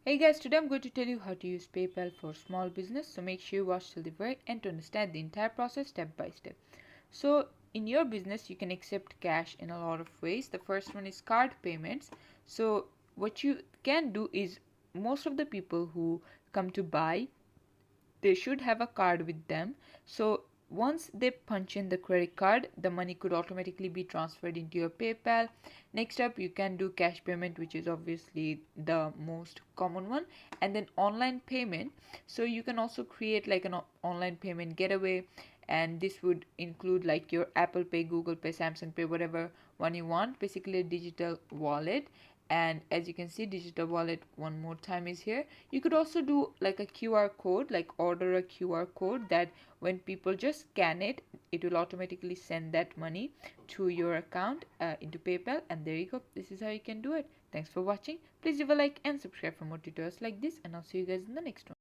Hey guys, today I'm going to tell you how to use PayPal for small business. So make sure you watch till the very end to understand the entire process step by step. So in your business, you can accept cash in a lot of ways. The first one is card payments. So what you can do is most of the people who come to buy, they should have a card with them. So once they punch in the credit card, the money could automatically be transferred into your PayPal. Next up, you can do cash payment, which is obviously the most common one, and then online payment. So you can also create like an online payment getaway, and this would include like your Apple Pay, Google Pay, Samsung Pay, whatever one you want, basically a digital wallet. And as you can see, digital wallet one more time is here. You could also do like a QR code, like order a QR code that when people just scan it, it will automatically send that money to your account into PayPal. And there you go, this is how you can do it. Thanks for watching. Please leave a like and subscribe for more tutorials like this, and I'll see you guys in the next one.